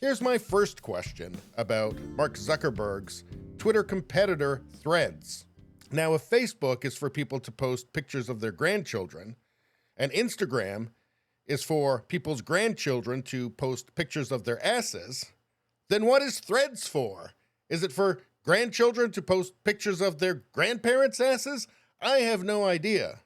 Here's my first question about Mark Zuckerberg's Twitter competitor, Threads. Now, if Facebook is for people to post pictures of their grandchildren, and Instagram is for people's grandchildren to post pictures of their asses, then what is Threads for? Is it for grandchildren to post pictures of their grandparents' asses? I have no idea.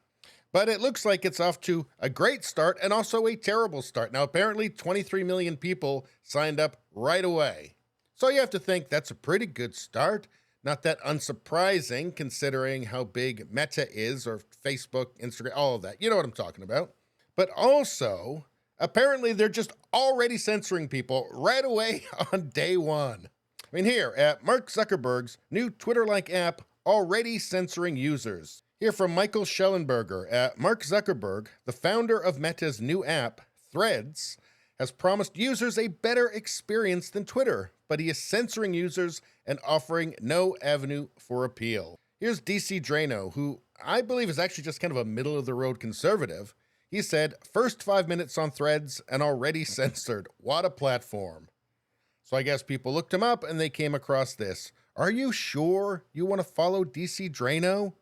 But it looks like it's off to a great start and also a terrible start. Now, apparently 23 million people signed up right away. So you have to think that's a pretty good start. Not that unsurprising considering how big Meta is, or Facebook, Instagram, all of that. You know what I'm talking about. But also, apparently they're just already censoring people right away on day one. I mean, here at Mark Zuckerberg's new Twitter-like app already censoring users. Here from Michael Schellenberger at Mark Zuckerberg, the founder of Meta's new app, Threads, has promised users a better experience than Twitter, but he is censoring users and offering no avenue for appeal. Here's DC Drano, who I believe is actually just kind of a middle-of-the-road conservative. He said, first 5 minutes on Threads and already censored. What a platform. So I guess people looked him up and they came across this. Are you sure you want to follow DC Drano?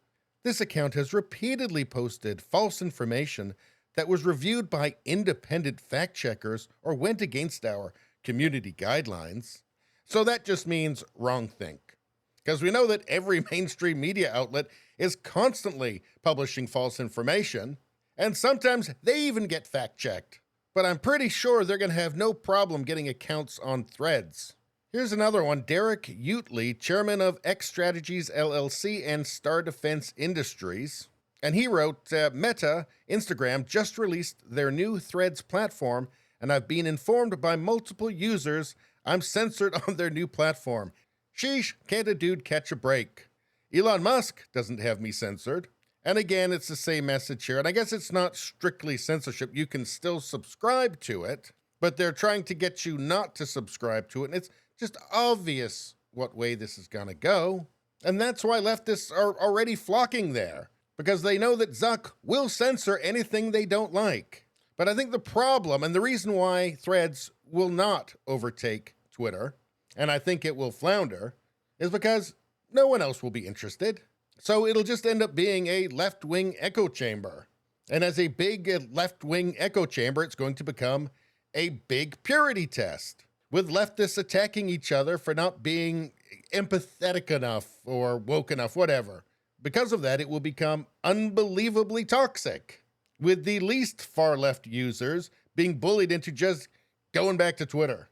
This account has repeatedly posted false information that was reviewed by independent fact-checkers or went against our community guidelines. So that just means wrongthink. Because we know that every mainstream media outlet is constantly publishing false information, and sometimes they even get fact-checked. But I'm pretty sure they're going to have no problem getting accounts on Threads. Here's another one. Derek Utley, chairman of X Strategies LLC and Star Defense Industries. And he wrote, Meta, Instagram, just released their new Threads platform, and I've been informed by multiple users I'm censored on their new platform. Sheesh, can't a dude catch a break? Elon Musk doesn't have me censored. And again, it's the same message here. And I guess it's not strictly censorship. You can still subscribe to it, but they're trying to get you not to subscribe to it. And it's just obvious what way this is going to go. And that's why leftists are already flocking there, because they know that Zuck will censor anything they don't like. But I think the problem, and the reason why Threads will not overtake Twitter, and I think it will flounder, is because no one else will be interested. So it'll just end up being a left-wing echo chamber. And as a big left-wing echo chamber, it's going to become a big purity test, with leftists attacking each other for not being empathetic enough or woke enough, whatever. Because of that, it will become unbelievably toxic, with the least far-left users being bullied into just going back to Twitter,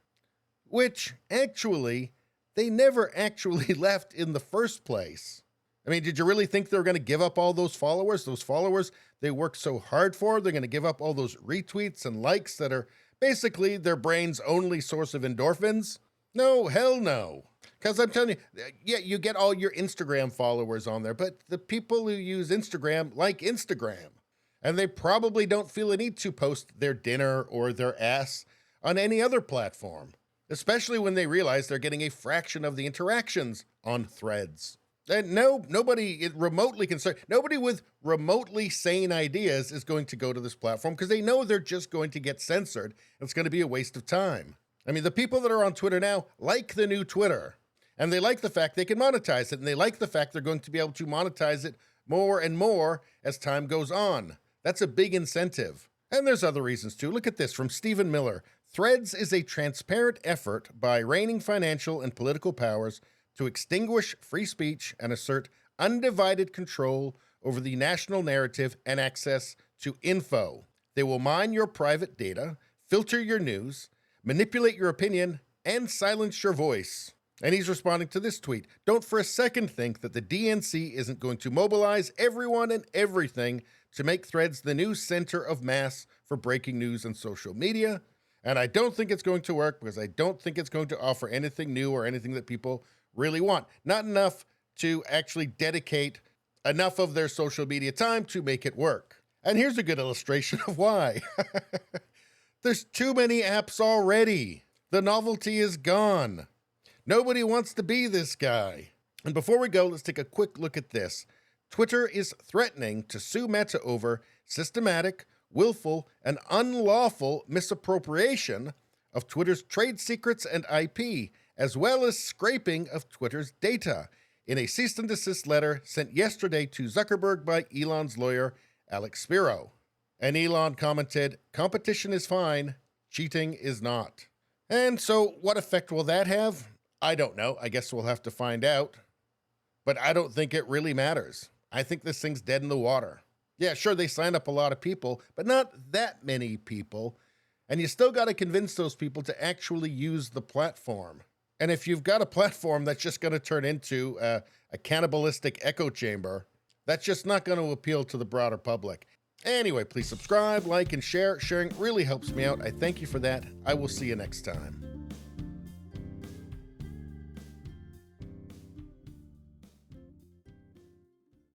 which actually, they never actually left in the first place. I mean, did you really think they were going to give up all those followers? Those followers they worked so hard for, they're going to give up all those retweets and likes that are basically their brain's only source of endorphins? No, hell no. Because I'm telling you, yeah, you get all your Instagram followers on there, but the people who use Instagram like Instagram. And they probably don't feel a need to post their dinner or their ass on any other platform, especially when they realize they're getting a fraction of the interactions on Threads. And nobody remotely concerned, nobody with remotely sane ideas is going to go to this platform because they know they're just going to get censored. It's going to be a waste of time. I mean, the people that are on Twitter now like the new Twitter, and they like the fact they can monetize it, and they like the fact they're going to be able to monetize it more and more as time goes on. That's a big incentive. And there's other reasons too. Look at this from Stephen Miller. Threads is a transparent effort by reigning financial and political powers to extinguish free speech and assert undivided control over the national narrative and access to info. They will mine your private data, filter your news, manipulate your opinion, and silence your voice. And he's responding to this tweet. Don't for a second think that the DNC isn't going to mobilize everyone and everything to make Threads the new center of mass for breaking news on social media. And I don't think it's going to work because I don't think it's going to offer anything new or anything that people really want. Not enough to actually dedicate enough of their social media time to make it work. And here's a good illustration of why. There's too many apps already. The novelty is gone. Nobody wants to be this guy. And before we go, let's take a quick look at this. Twitter is threatening to sue Meta over systematic, willful, and unlawful misappropriation of Twitter's trade secrets and IP, as well as scraping of Twitter's data, in a cease and desist letter sent yesterday to Zuckerberg by Elon's lawyer, Alex Spiro. And Elon commented, "Competition is fine, cheating is not." And so what effect will that have? I don't know. I guess we'll have to find out. But I don't think it really matters. I think this thing's dead in the water. Yeah, sure, they signed up a lot of people, but not that many people. And you still got to convince those people to actually use the platform. And if you've got a platform that's just going to turn into a cannibalistic echo chamber, that's just not going to appeal to the broader public. Anyway, please subscribe, like, and share. Sharing really helps me out. I thank you for that. I will see you next time.